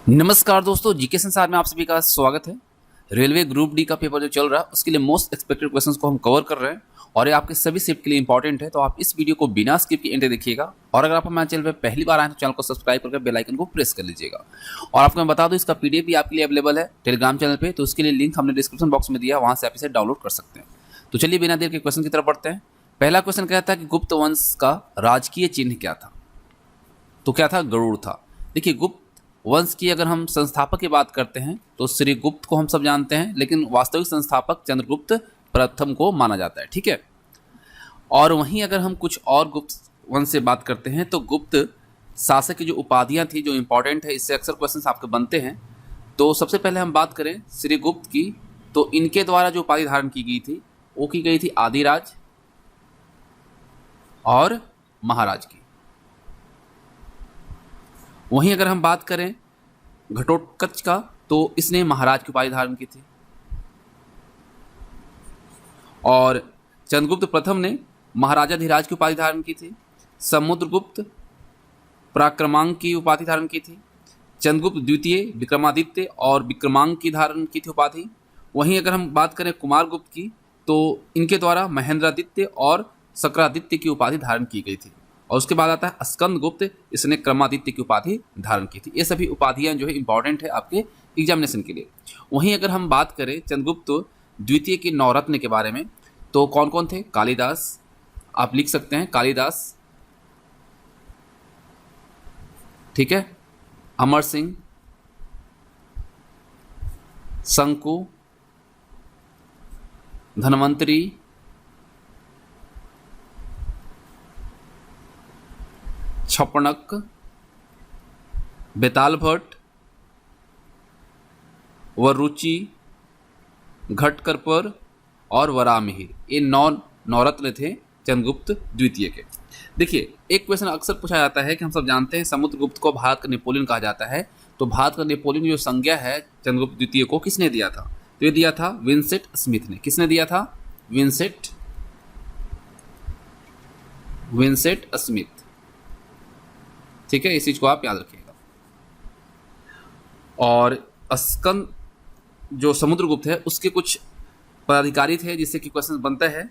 नमस्कार दोस्तों, जीके संसार में आप सभी का स्वागत है। रेलवे ग्रुप डी का पेपर जो चल रहा है उसके लिए मोस्ट एक्सपेक्टेड क्वेश्चंस को हम कवर कर रहे हैं और ये आपके सभी शिफ्ट के लिए इंपॉर्टेंट है, तो आप इस वीडियो को बिना स्किप के एंड तक देखिएगा। और अगर आप हमारे चैनल पर पहली बार आए तो चैनल को सब्सक्राइब करके बेल आइकन को प्रेस कर लीजिएगा। और आपको मैं बता दूं, इसका पीडीएफ भी आपके लिए अवेलेबल है टेलीग्राम चैनल पर, तो उसके लिए लिंक हमने डिस्क्रिप्शन बॉक्स में दिया, वहाँ से आप इसे डाउनलोड कर सकते हैं। तो चलिए बिना देर के क्वेश्चन की तरफ बढ़ते हैं। पहला क्वेश्चन कहता है कि गुप्त वंश का राजकीय चिन्ह क्या था? तो क्या था? गरुड़ था। देखिए, गुप्त वंश की अगर हम संस्थापक की बात करते हैं तो श्री गुप्त को हम सब जानते हैं, लेकिन वास्तविक संस्थापक चंद्रगुप्त प्रथम को माना जाता है। ठीक है। और वहीं अगर हम कुछ और गुप्त वंश से बात करते हैं तो गुप्त शासक की जो उपाधियां थी, जो इंपॉर्टेंट है, इससे अक्सर क्वेश्चंस आपके बनते हैं। तो सबसे पहले हम बात करें श्री गुप्त की, तो इनके द्वारा जो उपाधि धारण की गई थी वो की गई थी आदिराज और महाराज की। वहीं अगर हम बात करें घटोत्कच का, तो इसने महाराज की उपाधि धारण की थी। और चंद्रगुप्त प्रथम ने महाराजाधिराज की उपाधि धारण की थी। समुद्रगुप्त पराक्रमांक की उपाधि धारण की थी। चंद्रगुप्त द्वितीय विक्रमादित्य और विक्रमांक की धारण की थी उपाधि। वहीं अगर हम बात करें कुमारगुप्त की, तो इनके द्वारा महेंद्रादित्य और शक्रादित्य की उपाधि धारण की गई थी। और उसके बाद आता है स्कंदगुप्त, इसने क्रमादित्य की उपाधि धारण की थी। ये सभी उपाधियां जो है इंपॉर्टेंट है आपके एग्जामिनेशन के लिए। वहीं अगर हम बात करें चंद्रगुप्त द्वितीय के नवरत्न के बारे में, तो कौन कौन थे? कालिदास, आप लिख सकते हैं कालिदास, ठीक है, अमर सिंह, शंकु, धन्वंतरी, छपणक, बेताल भट्ट, वरुचि, घटकरपर और वरामिहिर। ये नवरत्न थे चंद्रगुप्त द्वितीय के। देखिए, एक क्वेश्चन अक्सर पूछा जाता है कि हम सब जानते हैं समुद्रगुप्त को भारत का नेपोलियन कहा जाता है, तो भारत का नेपोलियन जो संज्ञा है चंद्रगुप्त द्वितीय को किसने दिया था? तो ये दिया था विंसेंट स्मिथ ने। किसने दिया था? Vincent Smith. ठीक है, इस चीज को आप याद रखिएगा। और स्कंद जो समुद्रगुप्त है उसके कुछ पदाधिकारी थे जिससे कि क्वेश्चन बनता है।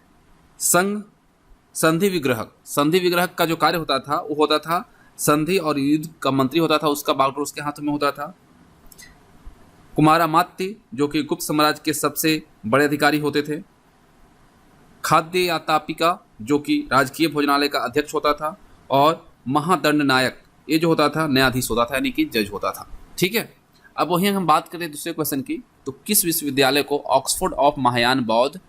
संधि विग्रहक का जो कार्य होता था वो होता था संधि और युद्ध का मंत्री होता था, उसका बागडोर उसके हाथों में होता था। कुमारामात्य जो कि गुप्त साम्राज्य के सबसे बड़े अधिकारी होते थे। खाद्य यातापिका जो कि राजकीय भोजनालय का अध्यक्ष होता था। और महादंड नायक, ये जो होता था न्यायाधीश होता था, यानी कि जज होता था। ठीक है। अब वहीं हम बात करें दूसरे क्वेश्चन की, तो किस विश्वविद्यालय को ऑक्सफोर्ड ऑफ महायान बौद्ध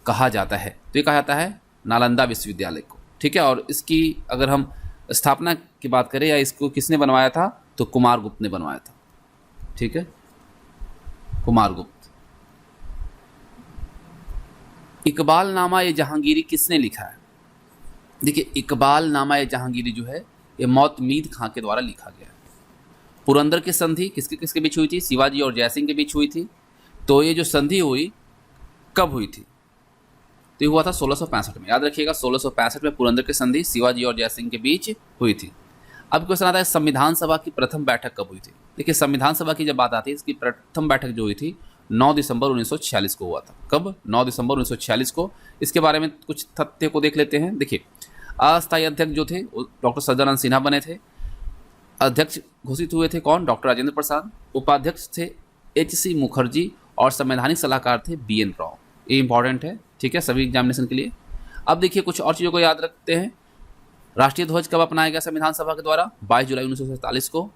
कहा जाता है? तो ये कहा जाता है नालंदा विश्वविद्यालय को। ठीक है। और इसकी अगर हम स्थापना की बात करें या इसको किसने बनवाया था, तो कुमारगुप्त ने बनवाया था। ठीक है, कुमारगुप्त। इकबाल नामा ये जहांगीरी किसने लिखा है? देखिए, इकबाल नामा ये जहांगीरी जो है ये मोहम्मद खां के द्वारा लिखा गया है। पुरंदर की संधि किसके किसके बीच हुई थी? शिवाजी और जयसिंह के बीच हुई थी। तो ये जो संधि हुई कब हुई थी? तो ये हुआ था 1665 में। याद रखिएगा, 1665 में पुरंदर की संधि शिवाजी और जयसिंह के बीच हुई थी। अब क्वेश्चन आता है संविधान सभा की प्रथम बैठक कब हुई थी? देखिए, संविधान सभा की जब बात आती है, इसकी प्रथम बैठक जो हुई थी 9 दिसंबर 1946 को हुआ था। कब? 9 दिसंबर 1946 को। इसके बारे में कुछ तथ्य को देख लेते हैं। देखिए, अस्थायी अध्यक्ष जो थे वो डॉक्टर सज्जनानंद सिन्हा बने थे। अध्यक्ष घोषित हुए थे कौन? डॉक्टर राजेंद्र प्रसाद। उपाध्यक्ष थे HC मुखर्जी और संवैधानिक सलाहकार थे BN राव। ये इंपॉर्टेंट है, ठीक है, सभी एग्जामिनेशन के लिए। अब देखिए, कुछ और चीज़ों को याद रखते हैं। राष्ट्रीय ध्वज कब अपनाया गया संविधान सभा के द्वारा? 22 जुलाई 1947 को।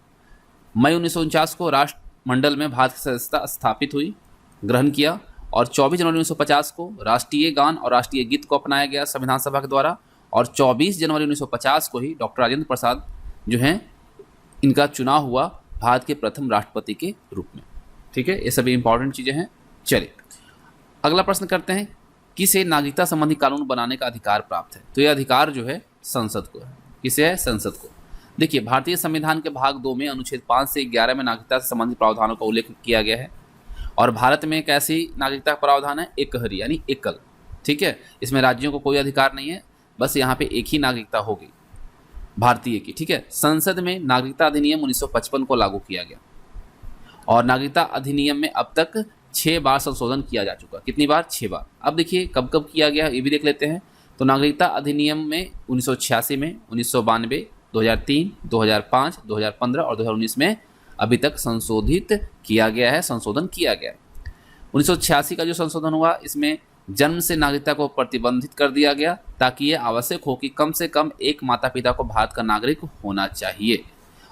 मई 1949 को राष्ट्रमंडल में भारत की सदस्यता स्थापित हुई, ग्रहण किया। और 24 जनवरी 1950 को राष्ट्रीय गान और राष्ट्रीय गीत को अपनाया गया संविधान सभा के द्वारा। और 24 जनवरी 1950 को ही डॉक्टर राजेंद्र प्रसाद जो हैं, इनका चुनाव हुआ भारत के प्रथम राष्ट्रपति के रूप में। ठीक है, ये सभी इंपॉर्टेंट चीज़ें हैं। चलिए अगला प्रश्न करते हैं, किसे नागरिकता संबंधी कानून बनाने का अधिकार प्राप्त है? तो ये अधिकार जो है संसद को है। किसे है? संसद को। देखिए, भारतीय संविधान के भाग 2 में अनुच्छेद 5 से 11 में नागरिकता से संबंधित प्रावधानों का उल्लेख किया गया है। और भारत में एक ऐसी नागरिकता का प्रावधान है एकहरी, यानी एकल। ठीक है, इसमें राज्यों को कोई अधिकार नहीं है, बस यहाँ पे एक ही नागरिकता होगी, भारतीय की। ठीक है, संसद में नागरिकता अधिनियम 1955 को लागू किया गया। और नागरिकता अधिनियम में अब तक 6 बार संशोधन किया जा चुका। कितनी बार? 6 बार। अब देखिए कब कब किया गया ये भी देख लेते हैं। तो नागरिकता अधिनियम में 1986 में, 1992, 2003, 2005, 2015 और 2019 में अभी तक संशोधित किया गया है, संशोधन किया गया है। 1986 का जो संशोधन हुआ इसमें जन्म से नागरिकता को प्रतिबंधित कर दिया गया ताकि ये आवश्यक हो कि कम से कम एक माता पिता को भारत का नागरिक होना चाहिए।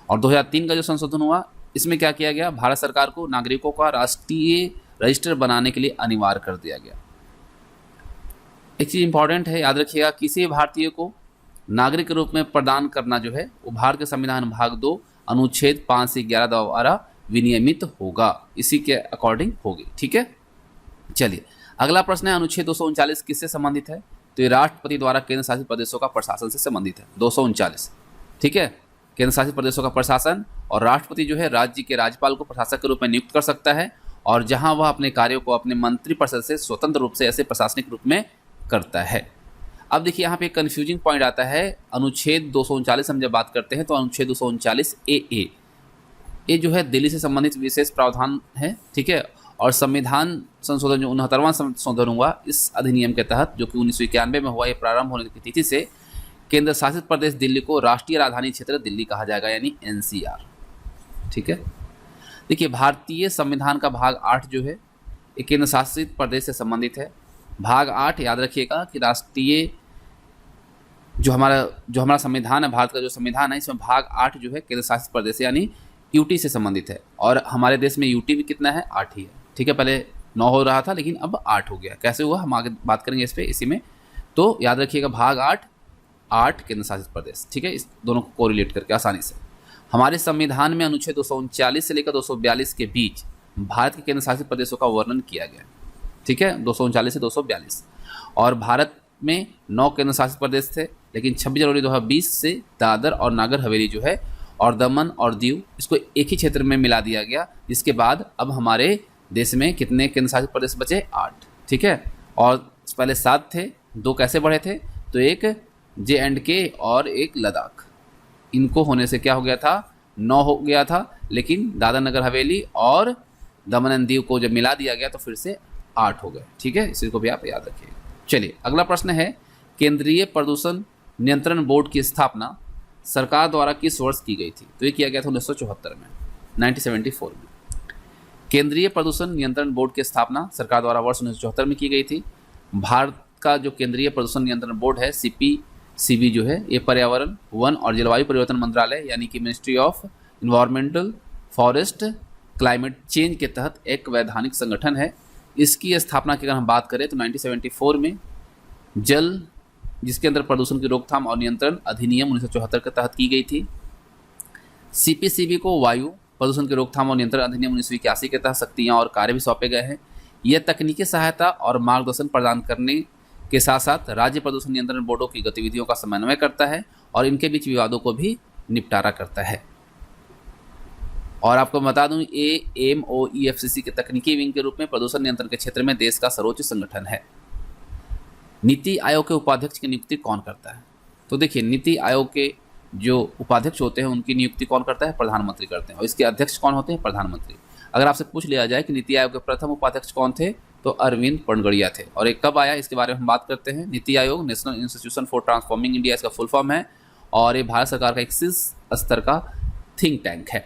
और 2003 का जो संशोधन हुआ इसमें क्या किया गया, भारत सरकार को नागरिकों का राष्ट्रीय रजिस्टर बनाने के लिए अनिवार्य कर दिया गया। एक चीज़ इंपॉर्टेंट है, याद रखिएगा, किसी भारतीय को नागरिक के रूप में प्रदान करना जो है वो भारत के संविधान भाग 2 अनुच्छेद 5 से 11 द्वारा विनियमित होगा, इसी के अकॉर्डिंग होगी। ठीक है, चलिए अगला प्रश्न है, अनुच्छेद 239 किससे संबंधित है? तो ये राष्ट्रपति द्वारा केंद्र शासित प्रदेशों का प्रशासन से संबंधित है। 239, ठीक है, केंद्र शासित प्रदेशों का प्रशासन, और राष्ट्रपति जो है राज्य के राज्यपाल को प्रशासक के रूप में नियुक्त कर सकता है, और जहां वह अपने कार्यों को अपने मंत्रिपरिषद से स्वतंत्र रूप से ऐसे प्रशासनिक रूप में करता है। अब देखिए यहाँ पे एक कन्फ्यूजिंग पॉइंट आता है, अनुच्छेद 239 हम जब बात करते हैं तो अनुच्छेद 239 ए जो है दिल्ली से संबंधित विशेष प्रावधान है। ठीक है, और संविधान संशोधन जो 69वां संशोधन हुआ इस अधिनियम के तहत, जो कि 1991 में हुआ, ये प्रारंभ होने की तिथि से केंद्र शासित प्रदेश दिल्ली को राष्ट्रीय राजधानी क्षेत्र दिल्ली कहा जाएगा, यानी एनसीआर। ठीक है, देखिए भारतीय संविधान का भाग 8 जो है ये केंद्र शासित प्रदेश से संबंधित है। भाग 8 याद रखिएगा कि राष्ट्रीय जो हमारा संविधान है, भारत का जो संविधान है, इसमें भाग 8 जो है केंद्र शासित प्रदेश यानी यूटी से संबंधित है। और हमारे देश में यूटी भी कितना है? 8 ही है। ठीक है, पहले 9 हो रहा था लेकिन अब 8 हो गया। कैसे हुआ हम आगे बात करेंगे इस पे, इसी में। तो याद रखिएगा भाग 8 केंद्र शासित प्रदेश। ठीक है, इस दोनों को कोरिलेट करके आसानी से। हमारे संविधान में अनुच्छेद 239 से लेकर 242 के बीच भारत के केंद्र शासित प्रदेशों का वर्णन किया गया। ठीक है, 239 से 242। और भारत में 9 केंद्र शासित प्रदेश थे, लेकिन 26 जनवरी 2020 से दादर और नागर हवेली जो है और दमन और दीव, इसको एक ही क्षेत्र में मिला दिया गया, जिसके बाद अब हमारे देश में कितने केंद्र शासित प्रदेश बचे? 8। ठीक है, और पहले 7 थे, 2 कैसे बढ़े थे? तो एक JNK और एक लद्दाख, इनको होने से क्या हो गया था? 9 हो गया था, लेकिन दादर नगर हवेली और दमन एंड दीव को जब मिला दिया गया तो फिर से 8 हो गए। ठीक है, इसी को भी आप याद रखिए। चलिए अगला प्रश्न है, केंद्रीय प्रदूषण नियंत्रण बोर्ड की स्थापना सरकार द्वारा किस वर्ष की गई थी? तो ये किया गया था 1974 में, 1974 में। केंद्रीय प्रदूषण नियंत्रण बोर्ड की स्थापना सरकार द्वारा वर्ष 1974 में की गई थी। भारत का जो केंद्रीय प्रदूषण नियंत्रण बोर्ड है CPCB जो है, ये पर्यावरण, वन और जलवायु परिवर्तन मंत्रालय यानी कि ministry of environmental, forest, climate change के तहत एक वैधानिक संगठन है। इसकी स्थापना की अगर हम बात करें तो 1974 में जल, जिसके अंदर प्रदूषण की रोकथाम और नियंत्रण अधिनियम 1974 के तहत की गई थी। CPCB को वायु प्रदूषण की रोकथाम और नियंत्रण अधिनियम 1981 के तहत शक्तियाँ और कार्य भी सौंपे गए हैं। यह तकनीकी सहायता और मार्गदर्शन प्रदान करने के साथ साथ राज्य प्रदूषण नियंत्रण बोर्डों की गतिविधियों का समन्वय करता है और इनके बीच विवादों को भी निपटारा करता है। और आपको बता दूं, AMOEFCC के तकनीकी विंग के रूप में प्रदूषण नियंत्रण के क्षेत्र में देश का सर्वोच्च संगठन है। नीति आयोग के उपाध्यक्ष की नियुक्ति कौन करता है? तो देखिए, नीति आयोग के जो उपाध्यक्ष होते हैं उनकी नियुक्ति कौन करता है? प्रधानमंत्री करते हैं। और इसके अध्यक्ष कौन होते हैं? प्रधानमंत्री। अगर आपसे पूछ लिया जाए कि नीति आयोग के प्रथम उपाध्यक्ष कौन थे, तो अरविंद पनगड़िया थे। और एक कब आया, इसके बारे में हम बात करते हैं। NITI Aayog national institution for transforming India इसका फुल फॉर्म है, और ये भारत सरकार का एक शीर्ष स्तर का थिंक टैंक है।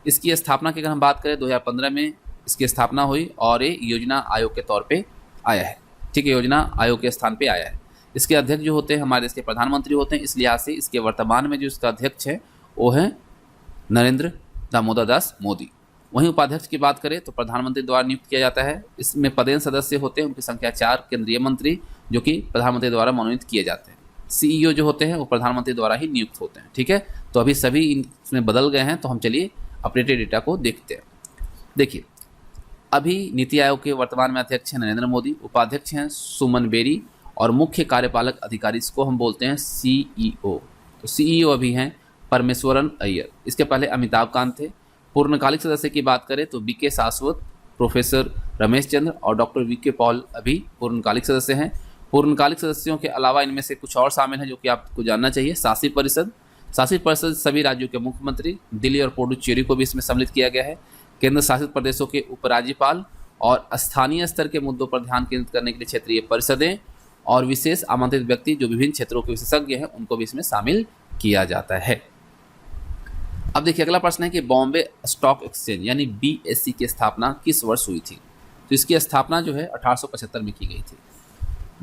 इसकी स्थापना की अगर हम बात करें 2015 में इसकी स्थापना हुई और ये योजना आयोग के तौर पे आया है। ठीक है, योजना आयोग के स्थान पे आया है। इसके अध्यक्ष जो होते हैं हमारे देश के प्रधानमंत्री होते हैं। इस लिहाज से इसके वर्तमान में जो इसका अध्यक्ष है वो है नरेंद्र दामोदर दास मोदी। वहीं उपाध्यक्ष की बात करें तो प्रधानमंत्री द्वारा नियुक्त किया जाता है। इसमें पदेन सदस्य होते हैं, उनकी संख्या 4 केंद्रीय मंत्री जो कि प्रधानमंत्री द्वारा मनोनीत किए जाते हैं। CEO जो होते हैं वो प्रधानमंत्री द्वारा ही नियुक्त होते हैं। ठीक है, तो अभी सभी इसमें बदल गए हैं, तो हम चलिए अपडेटेड डेटा को देखते हैं। देखिए, अभी नीति आयोग के वर्तमान में अध्यक्ष हैं नरेंद्र मोदी, उपाध्यक्ष हैं सुमन बेरी और मुख्य कार्यपालक अधिकारी इसको हम बोलते हैं CEO। तो CEO अभी हैं परमेश्वरन अय्यर। इसके पहले अमिताभ कांत थे। पूर्णकालिक सदस्य की बात करें तो BK सासवत, प्रोफेसर रमेश चंद्र और डॉक्टर VK पॉल अभी पूर्णकालिक सदस्य हैं। पूर्णकालिक सदस्यों के अलावा इनमें से कुछ और शामिल हैं जो कि आपको जानना चाहिए। शासी परिषद सभी राज्यों के मुख्यमंत्री, दिल्ली और पुडुचेरी को भी इसमें सम्मिलित किया गया है। केंद्र शासित प्रदेशों के उपराज्यपाल और स्थानीय स्तर के मुद्दों पर ध्यान केंद्रित करने के लिए क्षेत्रीय परिषदें और विशेष आमंत्रित व्यक्ति जो विभिन्न क्षेत्रों के विशेषज्ञ हैं उनको भी इसमें शामिल किया जाता है। अब देखिए अगला प्रश्न है कि बॉम्बे स्टॉक एक्सचेंज यानी BSE की स्थापना किस वर्ष हुई थी। तो इसकी स्थापना जो है 1875 में की गई थी।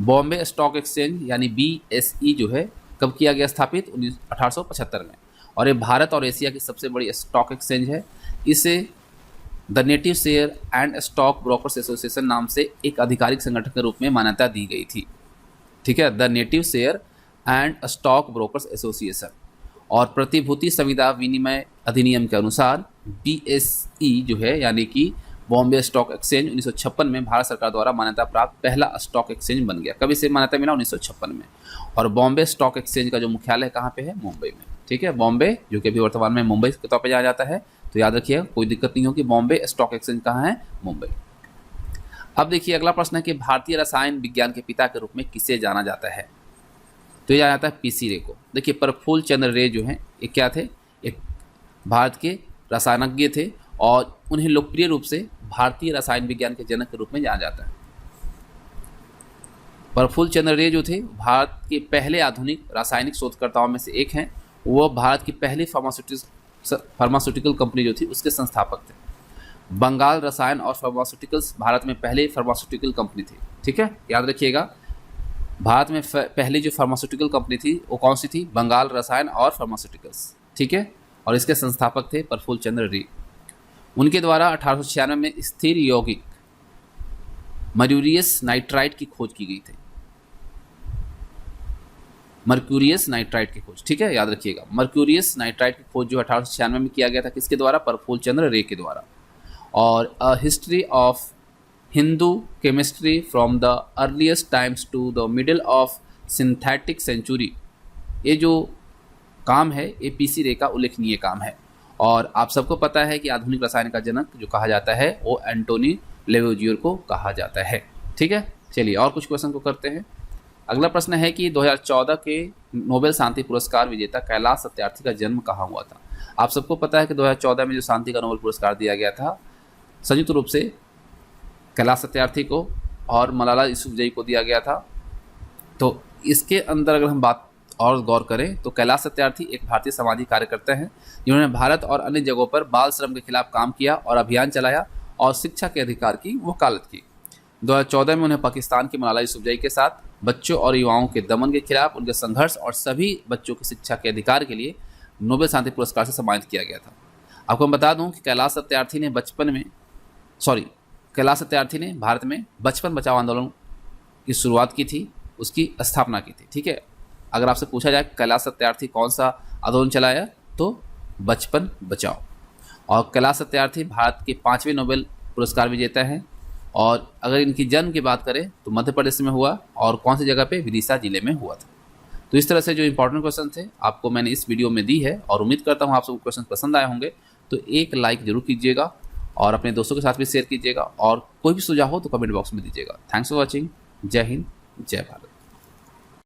बॉम्बे स्टॉक एक्सचेंज यानी BSE जो है कब किया गया स्थापित 1875 में, और ये भारत और एशिया की सबसे बड़ी स्टॉक एक्सचेंज है। इसे the native share and stock brokers association नाम से एक आधिकारिक संगठन के रूप में मान्यता दी गई थी। ठीक है, the native share and stock brokers association. और प्रतिभूति संविदा विनिमय अधिनियम के अनुसार BSE जो है यानी कि बॉम्बे स्टॉक एक्सचेंज 1956 में भारत सरकार द्वारा मान्यता प्राप्त पहला स्टॉक एक्सचेंज बन गया। कब इसे मान्यता मिला? 1956 में। और बॉम्बे स्टॉक एक्सचेंज का जो मुख्यालय कहाँ पे है? मुंबई में। ठीक है, बॉम्बे जो कि अभी वर्तमान में मुंबई के तौर पर जाना जाता है। तो याद रखिए, कोई दिक्कत नहीं होगी, बॉम्बे स्टॉक एक्सचेंज कहाँ है? मुंबई। अब देखिए अगला प्रश्न है कि भारतीय रसायन विज्ञान के पिता के रूप में किसे जाना जाता है। तो ये जाना जाता है PC रे को। देखिए प्रफुल्ल चंद्र रे जो हैं ये क्या थे? एक भारत के रसायनज्ञ थे और उन्हें लोकप्रिय रूप से भारतीय रसायन विज्ञान के जनक के रूप में जाना जाता है। प्रफुल्ल चंद्र रे जो थे भारत के पहले आधुनिक रासायनिक शोधकर्ताओं में से एक हैं। वो भारत की पहली फार्मास्यूटिकल कंपनी जो थी उसके संस्थापक थे। बंगाल रसायन और फार्मास्यूटिकल्स भारत में पहले फार्मास्यूटिकल कंपनी थी। ठीक है, याद रखिएगा, भारत में पहली जो फार्मास्यूटिकल कंपनी थी वो कौन सी थी? बंगाल रसायन और फार्मास्यूटिकल्स। ठीक है, और इसके संस्थापक थे प्रफुल्ल चंद्र रे। उनके द्वारा 1896 में स्थिर यौगिक मर्क्यूरियस नाइट्राइट की खोज की गई थी। मर्क्यूरियस नाइट्राइट की खोज, ठीक है, याद रखिएगा, मर्क्यूरियस नाइट्राइट की खोज जो 1896 में किया गया था, किसके द्वारा? प्रफुल्ल चंद्र रे के द्वारा। और a history of Hindu chemistry from the earliest times to the middle of synthetic century, ये जो काम है ये PC रे का उल्लेखनीय काम है। और आप सबको पता है कि आधुनिक रसायन का जनक जो कहा जाता है वो एंटोनी लेवोजियर को कहा जाता है। ठीक है, चलिए और कुछ क्वेश्चन को करते हैं। अगला प्रश्न है कि 2014 के नोबेल शांति पुरस्कार विजेता कैलाश सत्यार्थी का जन्म कहाँ हुआ था। आप सबको पता है कि 2014 में जो शांति का नोबेल पुरस्कार दिया गया था संयुक्त रूप से कैलाश सत्यार्थी को और मलाला यूसुफजई को दिया गया था। तो इसके अंदर अगर हम बात और गौर करें तो कैलाश सत्यार्थी एक भारतीय सामाजिक कार्यकर्ता हैं जिन्होंने भारत और अन्य जगहों पर बाल श्रम के खिलाफ काम किया और अभियान चलाया और शिक्षा के अधिकार की वकालत की। 2014 में उन्हें पाकिस्तान की मलाला यूसुफजई के साथ बच्चों और युवाओं के दमन के खिलाफ उनके संघर्ष और सभी बच्चों की शिक्षा के अधिकार के लिए नोबेल शांति पुरस्कार से सम्मानित किया गया था। आपको मैं बता दूं कि कैलाश सत्यार्थी ने भारत में बचपन बचाओ आंदोलन की शुरुआत की थी, उसकी स्थापना की थी। ठीक है, अगर आपसे पूछा जाए कैलाश सत्यार्थी कौन सा आंदोलन चलाया तो बचपन बचाओ। और कैलाश सत्यार्थी भारत के 5वें नोबेल पुरस्कार विजेता हैं। और अगर इनकी जन्म की बात करें तो मध्य प्रदेश में हुआ और कौन सी जगह पे? विदिशा जिले में हुआ था। तो इस तरह से जो इंपॉर्टेंट क्वेश्चन थे आपको मैंने इस वीडियो में दी है और उम्मीद करता हूँ आप सबको क्वेश्चन पसंद आए होंगे। तो एक लाइक जरूर कीजिएगा और अपने दोस्तों के साथ भी शेयर कीजिएगा और कोई भी सुझाव हो तो कमेंट बॉक्स में दीजिएगा। Thanks for watching. जय हिंद, जय भारत।